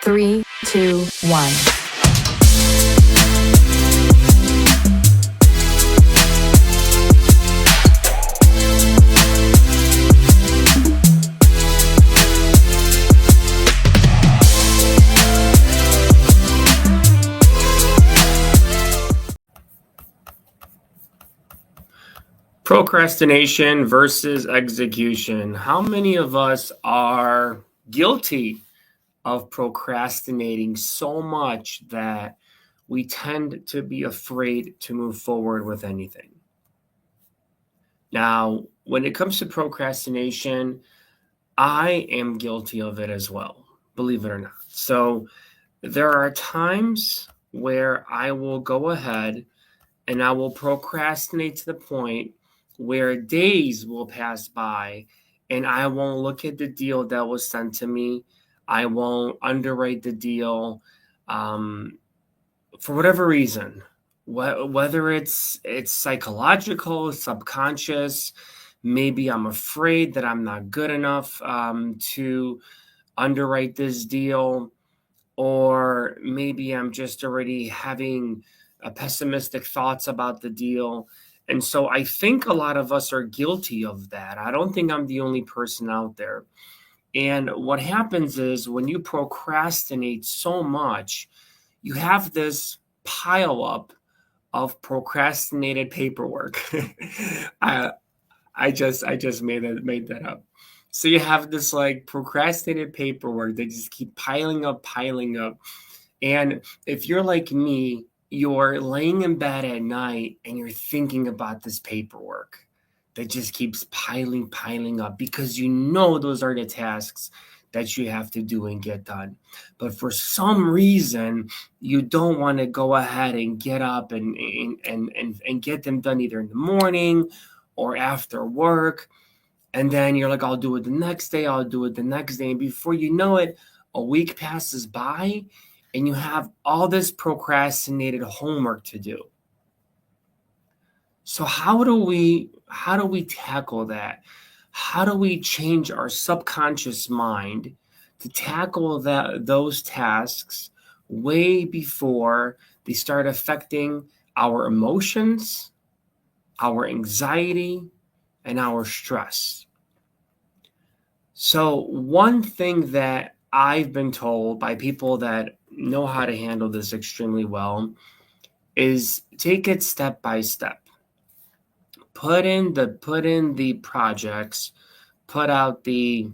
3, 2, 1. Procrastination versus execution. How many of us are guilty of procrastinating so much that we tend to be afraid to move forward with anything? Now, when it comes to procrastination, I am guilty of it as well, believe it or not. So, there are times where I will go ahead and I will procrastinate to the point where days will pass by and I won't look at the deal that was sent to me. I won't underwrite the deal for whatever reason. Whether it's psychological, subconscious, maybe I'm afraid that I'm not good enough to underwrite this deal, or maybe I'm just already having pessimistic thoughts about the deal. And so I think a lot of us are guilty of that. I don't think I'm the only person out there. And what happens is when you procrastinate so much, you have this pile up of procrastinated paperwork. I, I just made that up. So you have this like procrastinated paperwork that just keep piling up, piling up. And if you're like me, you're laying in bed at night and you're thinking about this paperwork that just keeps piling up because you know those are the tasks that you have to do and get done. But for some reason, you don't want to go ahead and get up and get them done either in the morning or after work. And then you're like, I'll do it the next day. I'll do it the next day. And before you know it, a week passes by and you have all this procrastinated homework to do. So how do we tackle that? How do we change our subconscious mind to tackle those tasks way before they start affecting our emotions, our anxiety, and our stress? So one thing that I've been told by people that know how to handle this extremely well is take it step by step. Put in the projects, put out the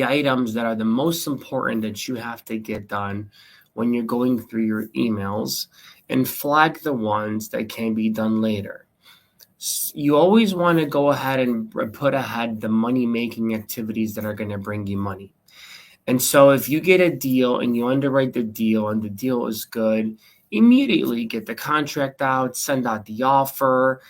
items that are the most important that you have to get done when you're going through your emails, and flag the ones that can be done later. You always want to go ahead and put ahead the money-making activities that are going to bring you money. And so if you get a deal and you underwrite the deal and the deal is good, immediately get the contract out, send out the offer,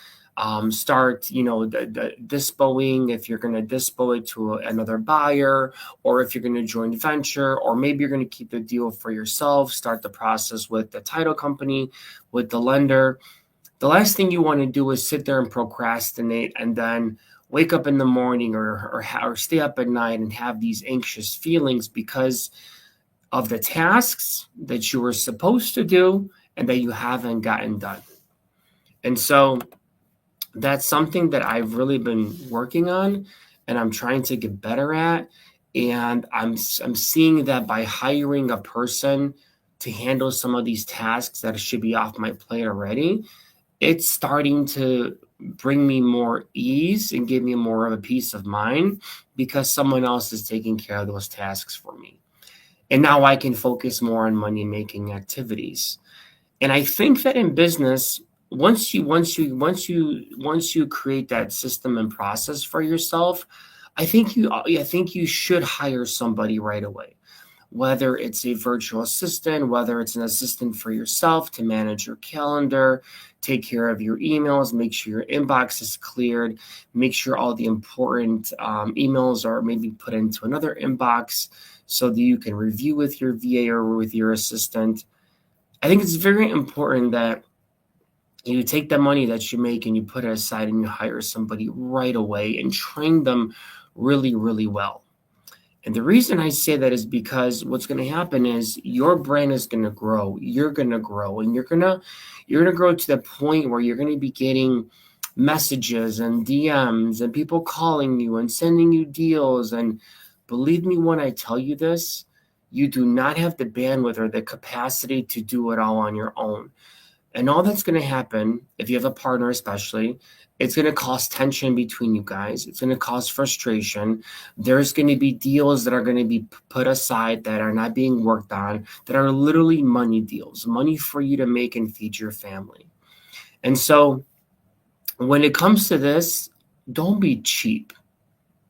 start, the dispoing if you're going to dispo it to another buyer, or if you're going to joint venture, or maybe you're going to keep the deal for yourself, start the process with the title company, with the lender. The last thing you want to do is sit there and procrastinate and then wake up in the morning or stay up at night and have these anxious feelings because of the tasks that you were supposed to do and that you haven't gotten done. And so that's something that I've really been working on and I'm trying to get better at. And I'm seeing that by hiring a person to handle some of these tasks that should be off my plate already, it's starting to bring me more ease and give me more of a peace of mind because someone else is taking care of those tasks for me. And now I can focus more on money-making activities. And I think that in business, once you create that system and process for yourself, I think you should hire somebody right away. Whether it's a virtual assistant, whether it's an assistant for yourself to manage your calendar, take care of your emails, make sure your inbox is cleared, make sure all the important emails are maybe put into another inbox so that you can review with your VA or with your assistant. I think it's very important that you take the money that you make and you put it aside and you hire somebody right away and train them really, really well. And the reason I say that is because what's going to happen is your brand is going to grow. You're going to grow, and you're going to grow to the point where you're going to be getting messages and DMs and people calling you and sending you deals. And believe me when I tell you this, you do not have the bandwidth or the capacity to do it all on your own. And all that's going to happen, if you have a partner especially, it's going to cause tension between you guys. It's going to cause frustration. There's going to be deals that are going to be put aside that are not being worked on, that are literally money deals, money for you to make and feed your family. And so when it comes to this, don't be cheap.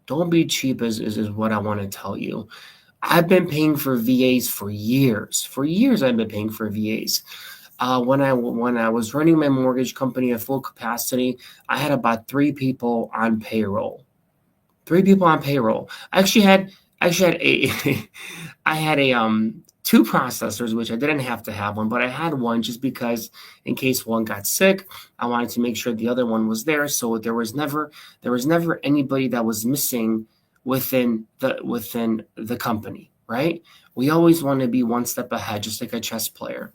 Don't be cheap is what I want to tell you. I've been paying for VAs for years. For years, I've been paying for VAs. When I was running my mortgage company at full capacity, I had about 3 people on payroll. 3 people on payroll. I actually had a I had a 2 processors, which I didn't have to have one, but I had one just because in case one got sick, I wanted to make sure the other one was there. So there was never anybody that was missing within the company, right? We always want to be one step ahead, just like a chess player.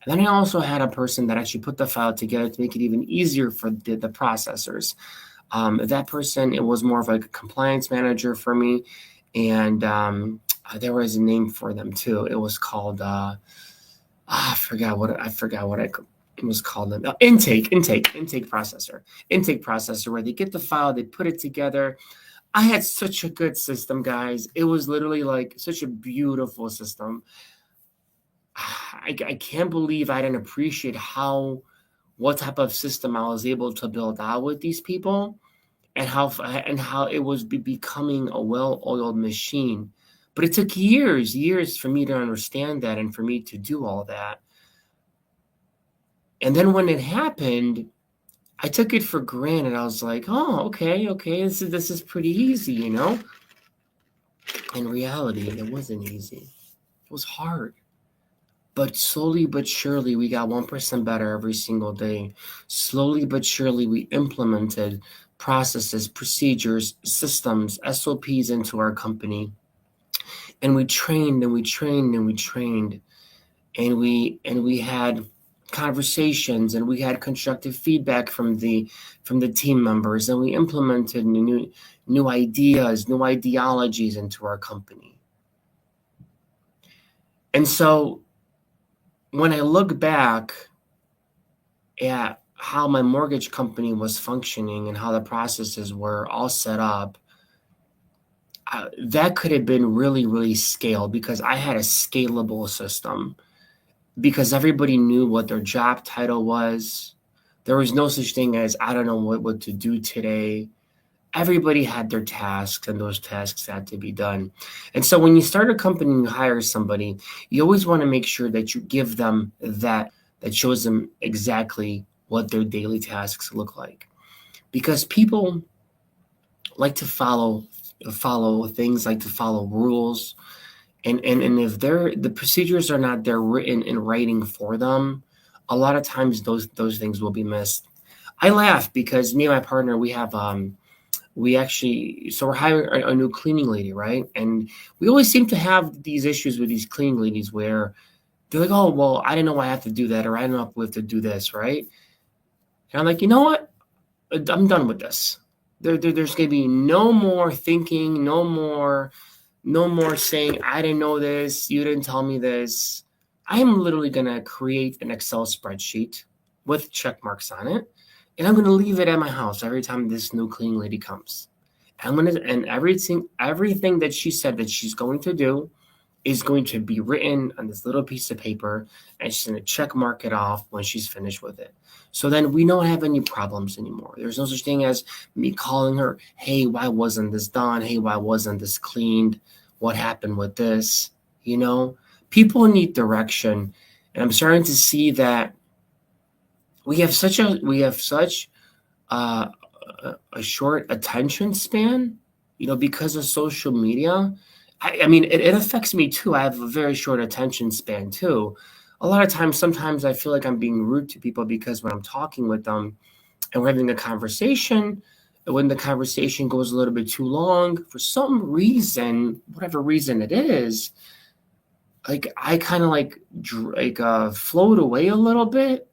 And then I also had a person that actually put the file together to make it even easier for the processors. That person, it was more of like a compliance manager for me. And there was a name for them too. It was called, I forgot what it was called. Intake processor, where they get the file, they put it together. I had such a good system, guys. It was literally like such a beautiful system. I can't believe I didn't appreciate what type of system I was able to build out with these people, and how it was becoming a well-oiled machine. But it took years for me to understand that and for me to do all that. And then when it happened, I took it for granted. I was like, oh, okay, this is pretty easy, you know? In reality, it wasn't easy. It was hard. But slowly but surely, we got 1% better every single day. Slowly but surely, we implemented processes, procedures, systems, SOPs into our company. And we trained and we trained and we trained. And we had conversations, and we had constructive feedback from the team members, and we implemented new ideas, new ideologies into our company. And so when I look back at how my mortgage company was functioning and how the processes were all set up, that could have been really, really scaled, because I had a scalable system, because everybody knew what their job title was. There was no such thing as, I don't know what to do today. Everybody had their tasks, and those tasks had to be done. And so when you start a company and you hire somebody, you always want to make sure that you give them that shows them exactly what their daily tasks look like. Because people like to follow things, like to follow rules. And if the procedures are not there written in writing for them, a lot of times those things will be missed. I laugh because me and my partner, so we're hiring a new cleaning lady, right? And we always seem to have these issues with these cleaning ladies where they're like, oh, well, I didn't know I have to do that, or I don't know if we have to do this, right? And I'm like, you know what? I'm done with this. There's going to be no more thinking, no more saying, I didn't know this, you didn't tell me this. I am literally going to create an Excel spreadsheet with check marks on it, and I'm going to leave it at my house every time this new cleaning lady comes. And everything that she said that she's going to do is going to be written on this little piece of paper, and she's going to check mark it off when she's finished with it. So then we don't have any problems anymore. There's no such thing as me calling her, hey, why wasn't this done? Hey, why wasn't this cleaned? What happened with this? You know, people need direction. And I'm starting to see that we have such a short attention span, because of social media. I mean, it affects me too. I have a very short attention span too. A lot of times, sometimes I feel like I'm being rude to people, because when I'm talking with them and we're having a conversation, when the conversation goes a little bit too long, for some reason, whatever reason it is, like I kind of float away a little bit,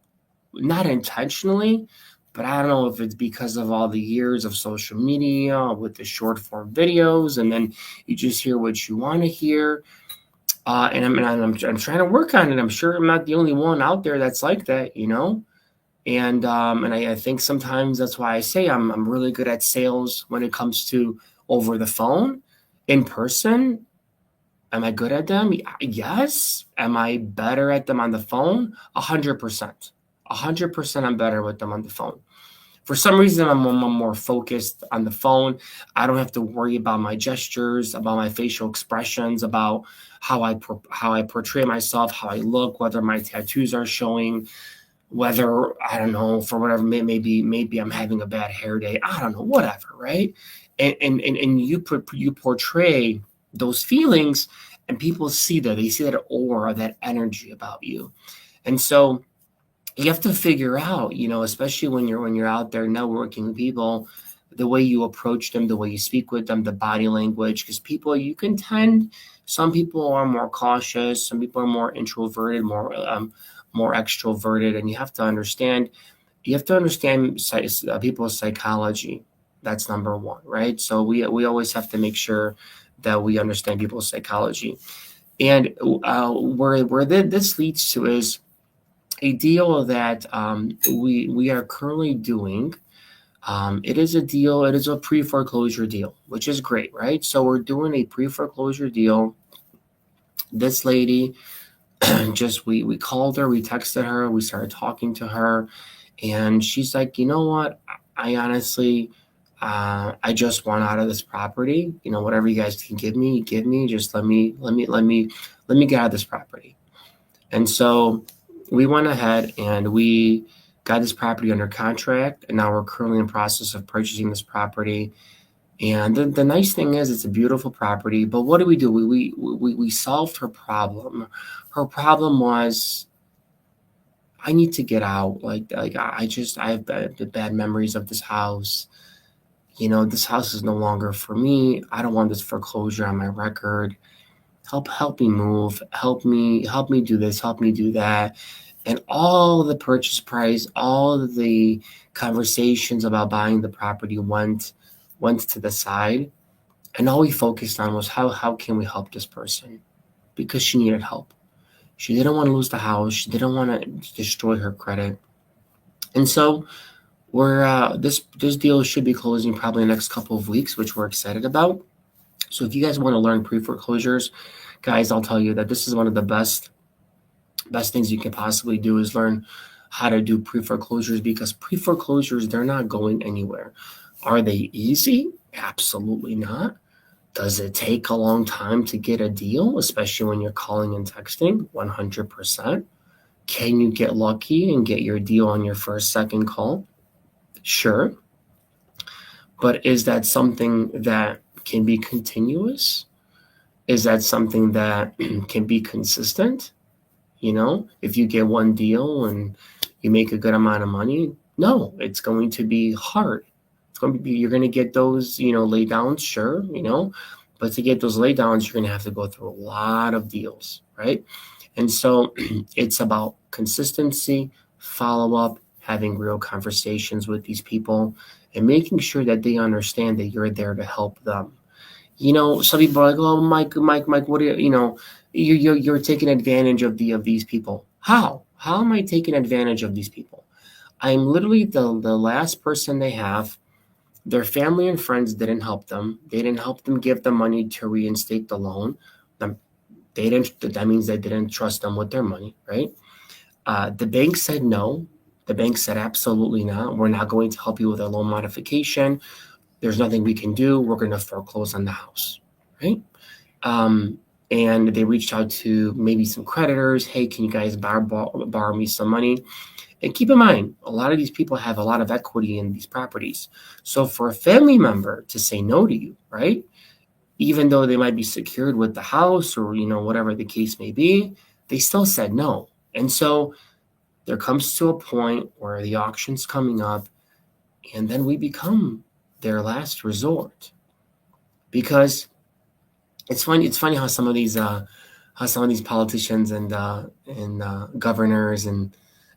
not intentionally, but I don't know if it's because of all the years of social media with the short form videos, and then you just hear what you want to hear. I'm trying to work on it. I'm sure I'm not the only one out there that's like that, you know. And I think sometimes that's why I say I'm really good at sales when it comes to over the phone, in person. Am I good at them? Yes. Am I better at them on the phone? 100%. 100% I'm better with them on the phone. For some reason, I'm more focused on the phone. I don't have to worry about my gestures, about my facial expressions, about how I portray myself, how I look, whether my tattoos are showing, whether I don't know for whatever maybe I'm having a bad hair day. I don't know, whatever, right? And you portray those feelings, and people see that. They see that aura, that energy about you, and so you have to figure out, especially when you're out there networking with people, the way you approach them, the way you speak with them, the body language, because people you can tend. Some people are more cautious, some people are more introverted, more extroverted, and you have to understand people's psychology. That's number one, right? So we always have to make sure that we understand people's psychology, and this leads to is a deal that we are currently doing. It is a deal. It is a pre-foreclosure deal, which is great, right? So we're doing a pre-foreclosure deal. This lady, just we called her, we texted her, we started talking to her, and she's like, you know what? I honestly, I just want out of this property. Whatever you guys can give me, give me. Just let me get out of this property. And so we went ahead and we got this property under contract, and now we're currently in the process of purchasing this property. And the nice thing is, it's a beautiful property. But what do? We solved her problem. Her problem was, I need to get out. I have bad memories of this house. This house is no longer for me. I don't want this foreclosure on my record. Help me move. Help me do this. Help me do that. And all the purchase price, all of the conversations about buying the property went to the side, and all we focused on was how can we help this person, because she needed help. She didn't want to lose the house. She didn't want to destroy her credit. And so this deal should be closing probably in the next couple of weeks, which we're excited about. So if you guys want to learn pre-foreclosures, guys, I'll tell you that this is one of the best things you can possibly do, is learn how to do pre-foreclosures, because pre-foreclosures, they're not going anywhere. Are they easy? Absolutely not. Does it take a long time to get a deal, especially when you're calling and texting? 100%. Can you get lucky and get your deal on your first, second call? Sure. But is that something that can be continuous? Is that something that can be consistent? If you get one deal and you make a good amount of money, no, it's going to be hard. You're going to get those, lay downs, sure, but to get those lay downs, you're going to have to go through a lot of deals, right? And so it's about consistency, follow up, having real conversations with these people, and making sure that they understand that you're there to help them. Some people are like, "Oh, Mike, what do you're taking advantage of these people." How am I taking advantage of these people? I'm literally the last person they have. Their family and friends didn't help them. They didn't help them give them money to reinstate the loan. That means they didn't trust them with their money, right? The bank said no. The bank said absolutely not. We're not going to help you with a loan modification. There's nothing we can do. We're going to foreclose on the house, right? And they reached out to maybe some creditors. Hey, can you guys borrow me some money? And keep in mind, a lot of these people have a lot of equity in these properties. So for a family member to say no to you, right? Even though they might be secured with the house or, whatever the case may be, they still said no. And so there comes to a point where the auction's coming up, and then we become their last resort. Because it's funny how some of these politicians and governors and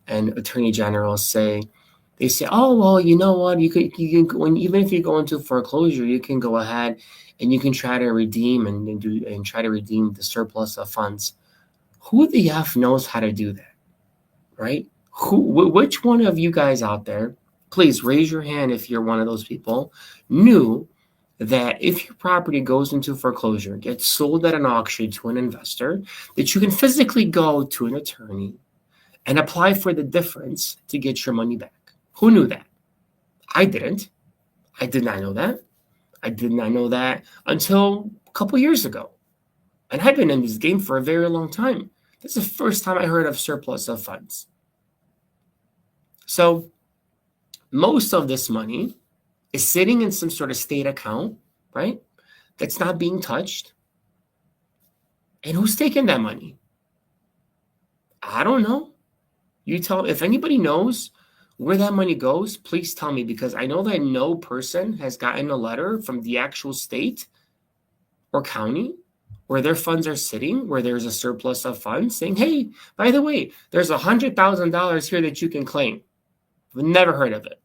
attorney generals they say, oh well, you know what, you can when even if you go into foreclosure, you can go ahead and you can try to redeem and try to redeem the surplus of funds. Who the f knows how to do that, right? Which one of you guys out there, please raise your hand if you're one of those people, knew that if your property goes into foreclosure, gets sold at an auction to an investor, that you can physically go to an attorney and apply for the difference to get your money back? Who knew that? I didn't. I did not know that. I did not know that until a couple years ago. And I've been in this game for a very long time. That's the first time I heard of surplus of funds. So most of this money is sitting in some sort of state account, right? That's not being touched. And who's taking that money? I don't know. You tell, if anybody knows where that money goes, please tell me, because I know that no person has gotten a letter from the actual state or county where their funds are sitting, where there's a surplus of funds, saying, hey, by the way, there's $100,000 here that you can claim. I've never heard of it.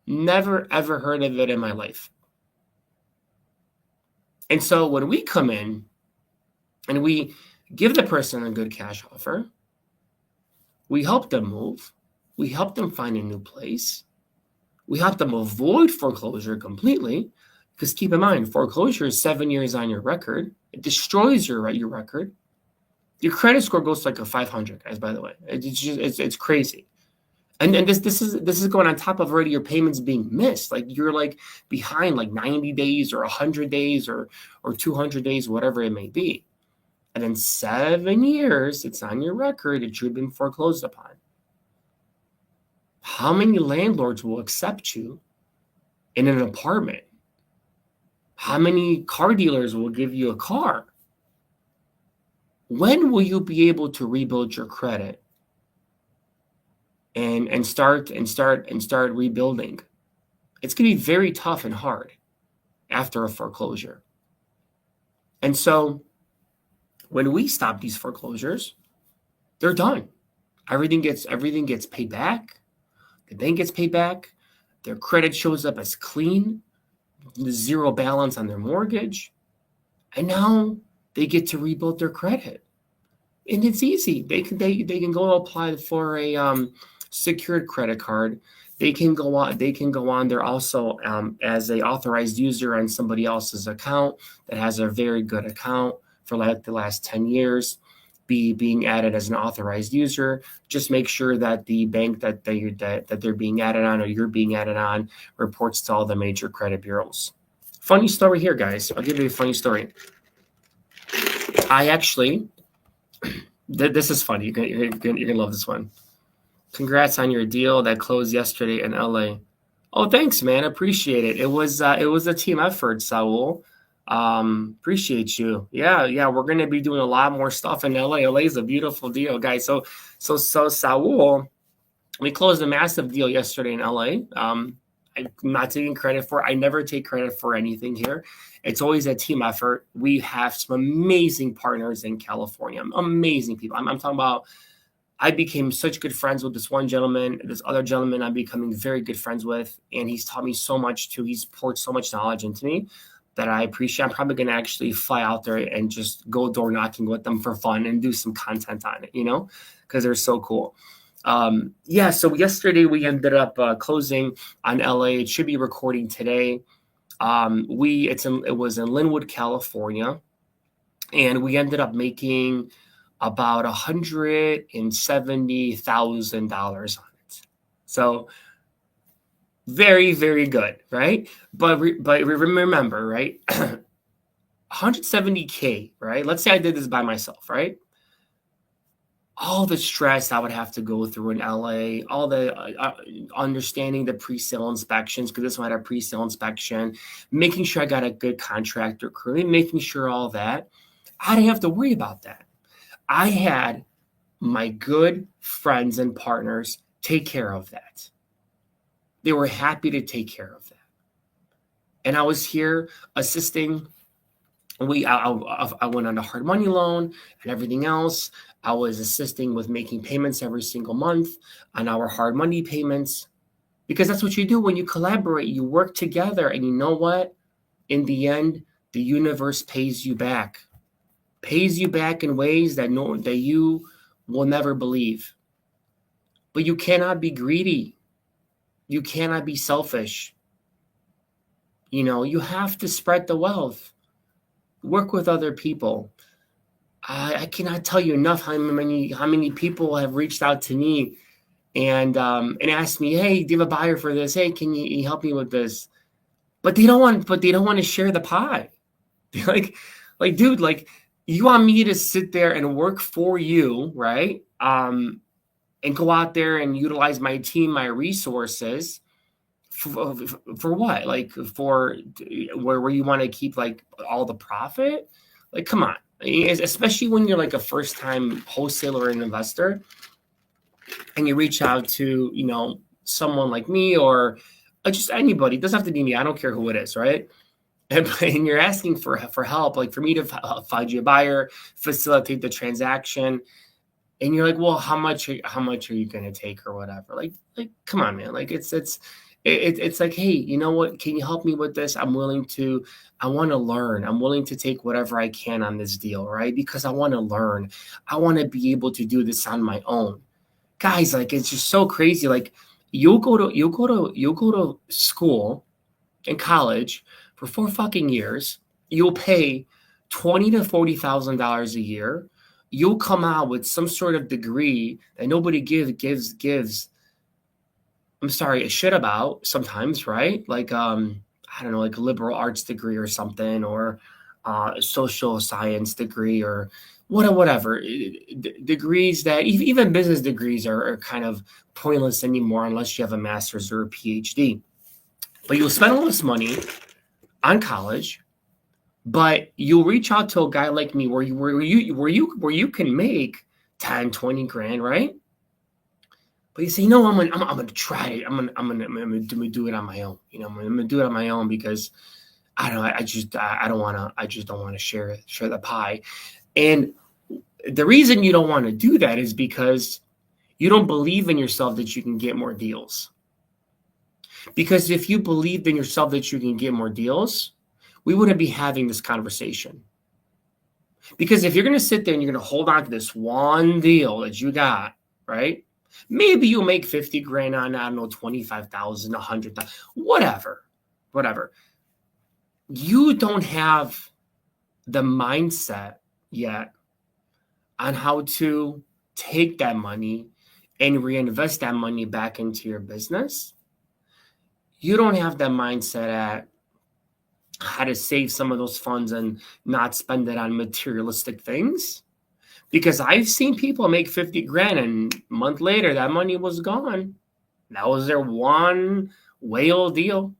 Never, ever heard of it in my life. And so when we come in and we give the person a good cash offer, we help them move, we help them find a new place, we help them avoid foreclosure completely, because keep in mind, foreclosure is 7 years on your record. It destroys your record. Your credit score goes to like a 500, guys, by the way. It's crazy. And this is going on top of already your payments being missed. Like you're like behind like 90 days or 100 days or 200 days, whatever it may be. And then 7 years, it's on your record that you've been foreclosed upon. How many landlords will accept you in an apartment? How many car dealers will give you a car? When will you be able to rebuild your credit and start rebuilding? It's going to be very tough and hard after a foreclosure. And so when we stop these foreclosures, they're done. Everything gets paid back. The bank gets paid back. Their credit shows up as clean, zero balance on their mortgage, and now they get to rebuild their credit. And it's easy. They can go apply for a secured credit card. They can go on. They're also as a authorized user on somebody else's account that has a very good account for like the last 10 years, being added as an authorized user. Just make sure that the bank that they're being added on or you're being added on reports to all the major credit bureaus. Funny story here, guys. I'll give you a funny story. I actually, this is funny. You're gonna love this one. Congrats on your deal that closed yesterday in LA. Oh, thanks, man. Appreciate it. It was a team effort, Saul. Appreciate you. Yeah. We're gonna be doing a lot more stuff in LA. LA is a beautiful deal, guys. So Saul, we closed a massive deal yesterday in LA. I'm not taking credit for it. I never take credit for anything here. It's always a team effort. We have some amazing partners in California. Amazing people. I'm talking about. I became such good friends with this one gentleman. This other gentleman I'm becoming very good friends with, and he's taught me so much too. He's poured so much knowledge into me that I appreciate. I'm probably going to actually fly out there and just go door knocking with them for fun and do some content on it, because they're so cool. So yesterday we ended up closing on LA. It should be recording today. It was in Linwood, California, and we ended up making about $170,000 on it. So very, very good, right? But remember, right? 170K, right? Let's say I did this by myself, right? All the stress I would have to go through in LA, all the understanding the pre-sale inspections, because this one had a pre-sale inspection, making sure I got a good contractor crew, making sure all that. I didn't have to worry about that. I had my good friends and partners take care of that. They were happy to take care of that. And I was here assisting. I went on a hard money loan and everything else. I was assisting with making payments every single month on our hard money payments, because that's what you do when you collaborate. You work together, and you know what? In the end, the universe pays you back. Pays you back in ways that you will never believe. But you cannot be greedy. You cannot be selfish. You have to spread the wealth. Work with other people. I cannot tell you enough how many people have reached out to me and asked me, "Hey, do you have a buyer for this? Hey, can you help me with this?" But they don't want to share the pie. They're like, dude, like, you want me to sit there and work for you, right? And go out there and utilize my team, my resources for what? Like, for where you want to keep like all the profit? Like, come on. Especially when you're like a first time wholesaler and investor, and you reach out to someone like me, or just anybody. It doesn't have to be me. I don't care who it is, right? And you're asking for help, like for me to find you a buyer, facilitate the transaction, and you're like, well, how much are you going to take, or whatever? Like, come on, man. Like, it's like, hey, you know what? Can you help me with this? I want to learn. I'm willing to take whatever I can on this deal, right? Because I want to learn. I want to be able to do this on my own. Guys, like, it's just so crazy. Like, you'll go to school in college for 4 fucking years. You'll pay $20,000 to $40,000 a year. You'll come out with some sort of degree that nobody gives I'm sorry, a shit about sometimes, right? Like, I don't know, like a liberal arts degree or something, or a social science degree, or whatever. Degrees that even business degrees are kind of pointless anymore unless you have a master's or a PhD. But you'll spend all this money on college, but you'll reach out to a guy like me where you can make 10, 20 grand, right? But you say, no, I'm gonna try it. I'm gonna do it on my own. I'm gonna do it on my own because I don't know. I just don't want to share the pie. And the reason you don't want to do that is because you don't believe in yourself that you can get more deals. Because if you believed in yourself that you can get more deals, we wouldn't be having this conversation. Because if you're going to sit there and you're going to hold on to this one deal that you got, right? Maybe you'll make 50 grand on, I don't know, 25,000, 100,000, whatever. You don't have the mindset yet on how to take that money and reinvest that money back into your business. You don't have that mindset at how to save some of those funds and not spend it on materialistic things. Because I've seen people make 50 grand and a month later that money was gone. That was their one whale deal,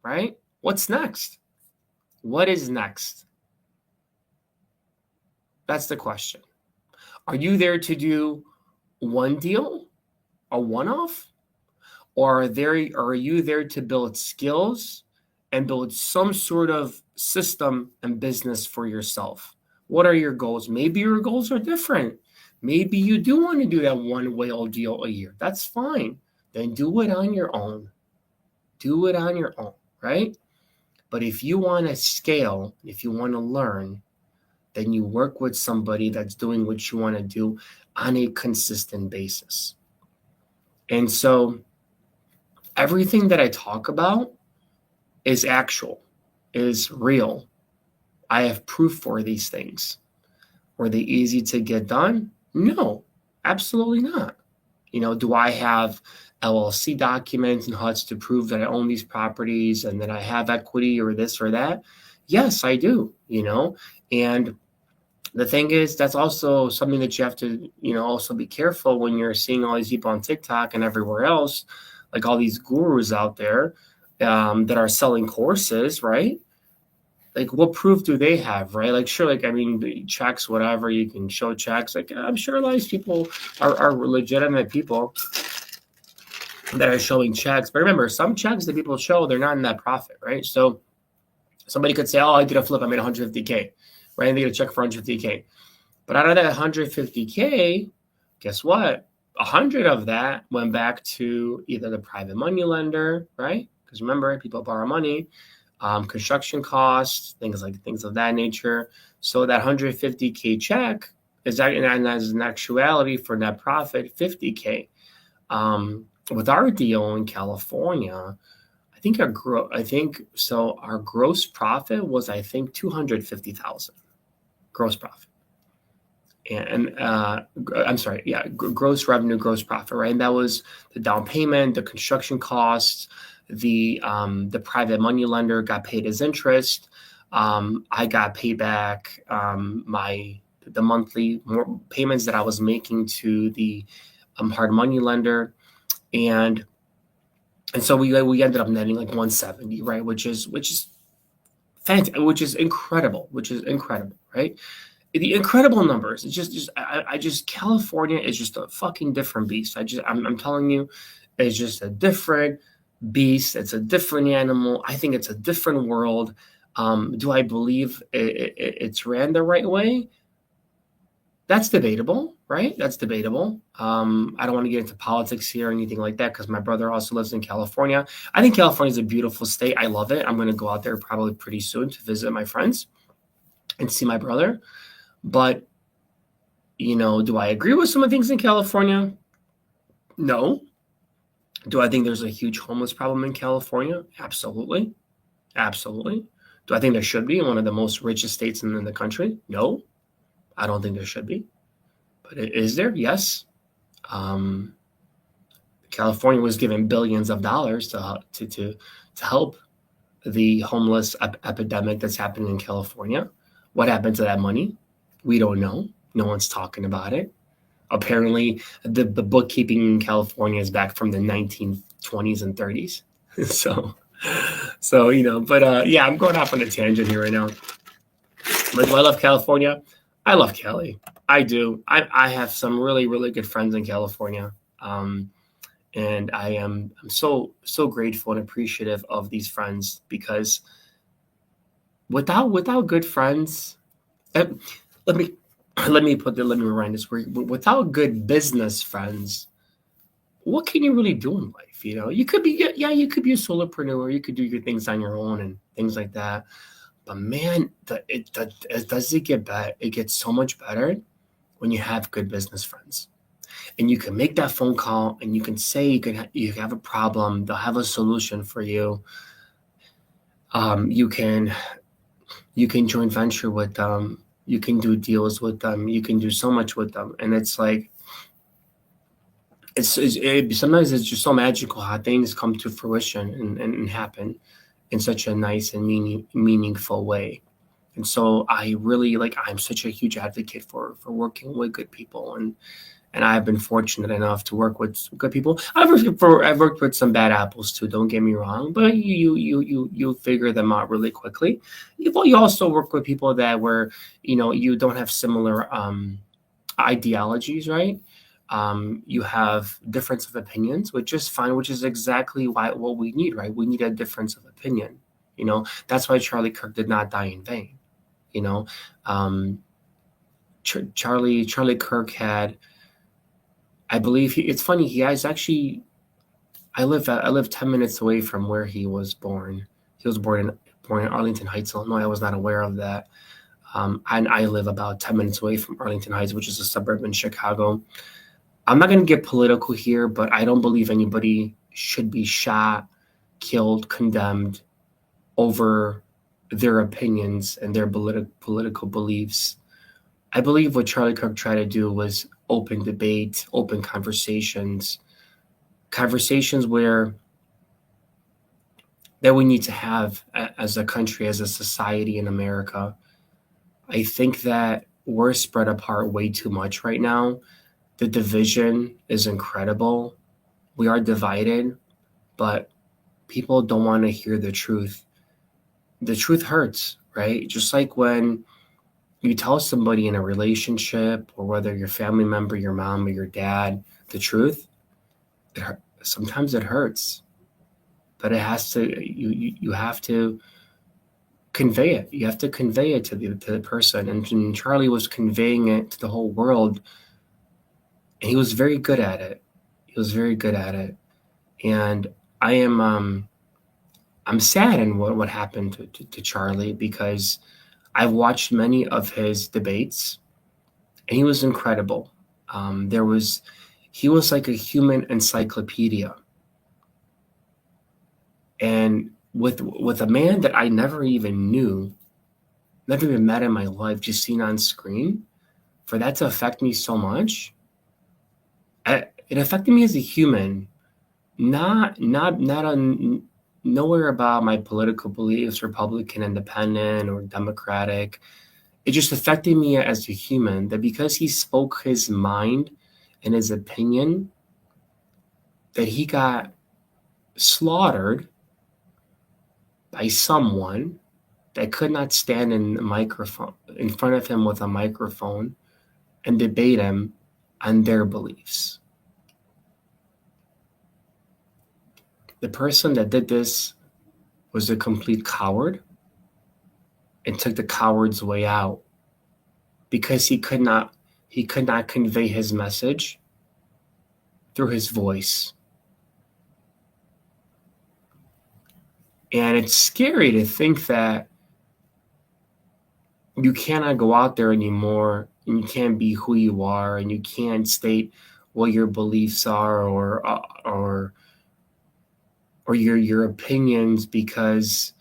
right? What's next? What is next? That's the question. Are you there to do one deal, a one-off? Or are you there to build skills and build some sort of system and business for yourself? What are your goals? Maybe your goals are different. Maybe you do want to do that one whale deal a year. That's fine. Then do it on your own. Do it on your own, right? But if you want to scale, if you want to learn, then you work with somebody that's doing what you want to do on a consistent basis. And so everything that I talk about is actual, is real. I have proof for these things. Were they easy to get done? No, absolutely not. Do I have LLC documents and HUDs to prove that I own these properties and that I have equity or this or that? Yes, I do, And the thing is, that's also something that you have to, also be careful when you're seeing all these people on TikTok and everywhere else, like all these gurus out there that are selling courses, right? Like, what proof do they have, right? Like, sure, checks, whatever, you can show checks. Like, I'm sure a lot of these people are legitimate people that are showing checks. But remember, some checks that people show, they're not in that profit, right? So Somebody could say, oh, I did a flip, I made 150K, right? And they get a check for 150K. But out of that 150K, guess what? 100 of that went back to either the private money lender, right? Because remember, people borrow money, construction costs, things of that nature. So that 150K check is that, and as an actuality for net profit, 50K. With our deal in California, our gross profit was 250,000 gross profit. Gross revenue, gross profit, right? And that was the down payment, the construction costs, the private money lender got paid as interest. I got paid back the monthly payments that I was making to the hard money lender, and so we ended up netting like 170, right? Which is fantastic, which is incredible, right? The incredible numbers. It's just California is just a fucking different beast. I'm telling you, it's just a different beast. It's a different animal. I think it's a different world. Do I believe it's ran the right way? That's debatable, right? That's debatable. I don't want to get into politics here or anything like that because my brother also lives in California. I think California is a beautiful state. I love it. I'm going to go out there probably pretty soon to visit my friends and see my brother. But, do I agree with some of the things in California? No. Do I think there's a huge homeless problem in California? Absolutely. Absolutely. Do I think there should be in one of the most richest states in the country? No. I don't think there should be. But is there? Yes. California was given billions of dollars to help the homeless epidemic that's happening in California. What happened to that money? We don't know. No one's talking about it. Apparently, the bookkeeping in California is back from the 1920s and 30s. so, I'm going off on a tangent here right now. But do I love California? I love Cali. I do. I have some really, really good friends in California. And I'm so grateful and appreciative of these friends because without good friends, let me rewind this. Without good business friends, what can you really do in life? You could be a solopreneur. You could do your things on your own and things like that. But man, it gets so much better when you have good business friends, and you can make that phone call and you can say you have a problem. They'll have a solution for you. You can joint venture with them. You can do deals with them. You can do so much with them. And it's like, sometimes it's just so magical how things come to fruition and happen in such a nice and meaningful way. And so I'm such a huge advocate for working with good people. And I've been fortunate enough to work with good people. I've worked with some bad apples too. Don't get me wrong, but you figure them out really quickly. You also work with people that you don't have similar ideologies, right? You have difference of opinions, which is fine, which is exactly what we need, right? We need a difference of opinion. That's why Charlie Kirk did not die in vain. Charlie Kirk had. I believe it's funny. He has actually. I live 10 minutes away from where he was born. He was born in Arlington Heights, Illinois. I was not aware of that. And I live about 10 minutes away from Arlington Heights, which is a suburb in Chicago. I'm not going to get political here, but I don't believe anybody should be shot, killed, condemned over their opinions and their political beliefs. I believe what Charlie Kirk tried to do was open debate, open conversations where that we need to have as a country, as a society in America. I think that we're spread apart way too much right now. The division is incredible. We are divided, but people don't want to hear the truth. The truth hurts, right? Just like when you tell somebody in a relationship, or whether your family member, your mom or your dad, the truth, sometimes it hurts, but it has to. You have to convey it. You have to convey it to the person. And Charlie was conveying it to the whole world. And he was very good at it. He was very good at it. And I am I'm sad in what happened to Charlie, because I've watched many of his debates, and he was incredible. He was like a human encyclopedia, and with a man that I never even knew, never even met in my life, just seen on screen, for that to affect me so much, it affected me as a human, not on nowhere about my political beliefs, Republican, Independent, or Democratic. It just affected me as a human, that because he spoke his mind and his opinion, that he got slaughtered by someone that could not stand in front of him with a microphone and debate him on their beliefs. The person that did this was a complete coward and took the coward's way out, because he could not convey his message through his voice. And it's scary to think that you cannot go out there anymore, and you can't be who you are, and you can't state what your beliefs are, or your opinions, because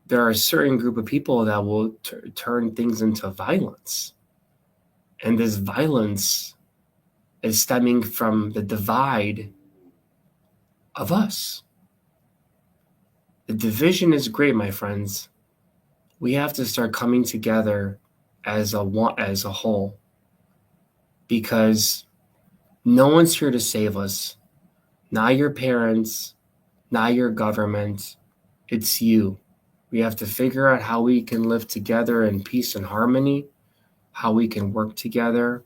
there are a certain group of people that will turn things into violence. And this violence is stemming from the divide of us. The division is great, my friends. We have to start coming together as a whole, because no one's here to save us. Not your parents, not your government. It's you. We have to figure out how we can live together in peace and harmony, how we can work together,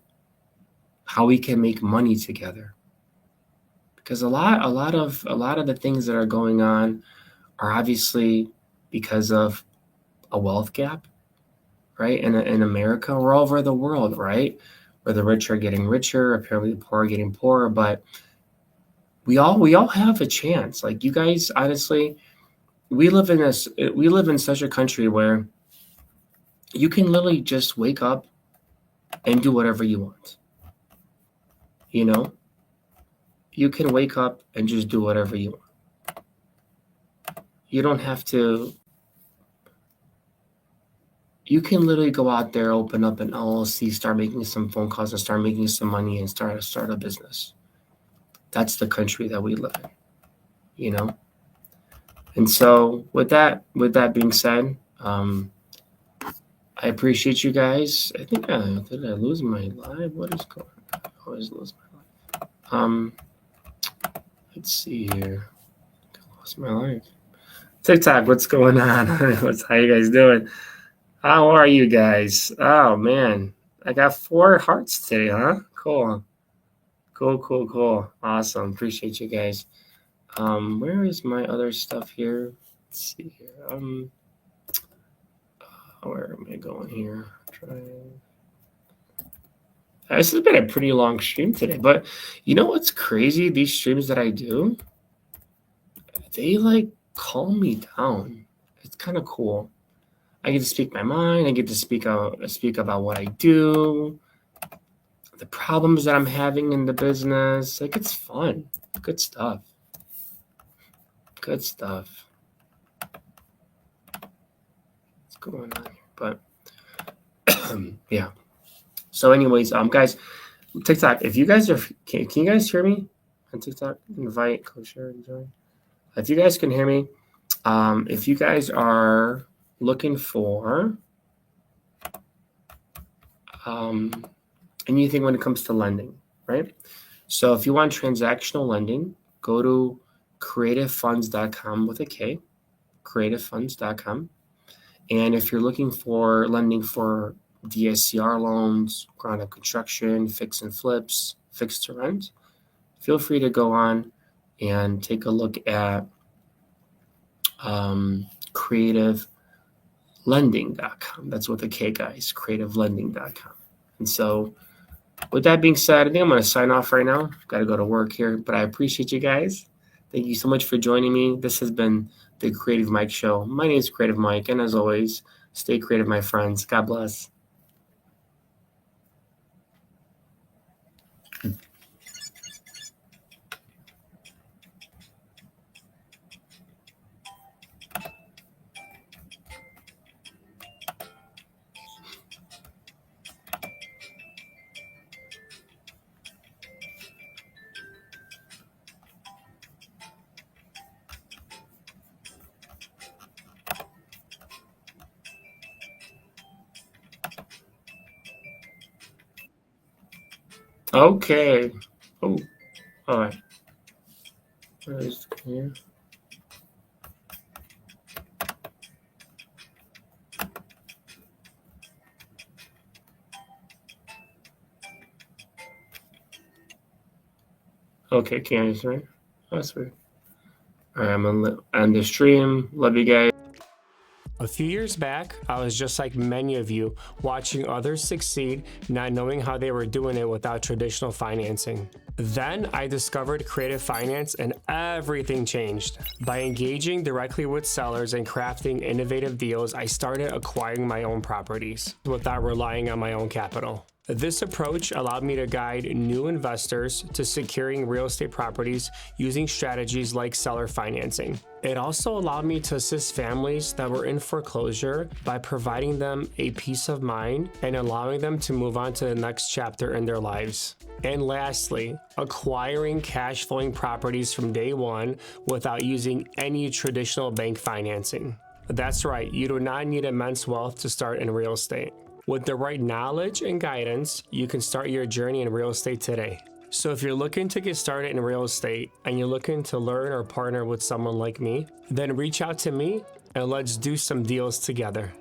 how we can make money together. Because a lot of the things that are going on are obviously because of a wealth gap, right? In America, or all over the world, right? Where the rich are getting richer, apparently the poor are getting poorer, but we all have a chance. Like, you guys, honestly, we live in such a country where you can literally just wake up and do whatever you want. You know, you can wake up and just do whatever you want. You don't have to. You can literally go out there, open up an LLC, start making some phone calls, and start making some money, and start a business. That's the country that we live in, you know. And so, with that being said, I appreciate you guys. I think did I lose my live? What is going on? I always lose my live. Let's see here. I lost my live. TikTok, what's going on? How you guys doing? How are you guys? Oh man, I got 4 hearts today, huh? Cool. Awesome. Appreciate you guys. Where is my other stuff here? Let's see here. Where am I going here? This has been a pretty long stream today, but you know what's crazy? These streams that I do, they like calm me down. It's kind of cool. I get to speak my mind. I get to speak about what I do, the problems that I'm having in the business. Like, it's fun. Good stuff. What's going on here? But yeah. So anyways, guys, TikTok, if you guys can you guys hear me on TikTok? Invite, co-share, and join. If you guys can hear me, if you guys are looking for anything when it comes to lending, right? So if you want transactional lending, go to creativefunds.com with a K, creativefunds.com. And if you're looking for lending for DSCR loans, ground up construction, fix and flips, fixed to rent, feel free to go on and take a look at Kreative creativelending.com. That's with a K, guys, creativelending.com. And so with that being said, I think I'm going to sign off right now. Got to go to work here, but I appreciate you guys. Thank you so much for joining me. This has been the Creative Mike Show. My name is Creative Mike, and as always, stay creative, my friends. God bless. Okay. Oh, all right. Where is here? Okay, Candace, right? That's weird. All right, I'm gonna end the stream. Love you guys. A few years back, I was just like many of you, watching others succeed, not knowing how they were doing it without traditional financing. Then I discovered creative finance and everything changed. By engaging directly with sellers and crafting innovative deals, I started acquiring my own properties without relying on my own capital. This approach allowed me to guide new investors to securing real estate properties using strategies like seller financing. It also allowed me to assist families that were in foreclosure by providing them a peace of mind and allowing them to move on to the next chapter in their lives. And lastly, acquiring cash flowing properties from day one without using any traditional bank financing. That's right, you do not need immense wealth to start in real estate. With the right knowledge and guidance, you can start your journey in real estate today. So if you're looking to get started in real estate and you're looking to learn or partner with someone like me, then reach out to me and let's do some deals together.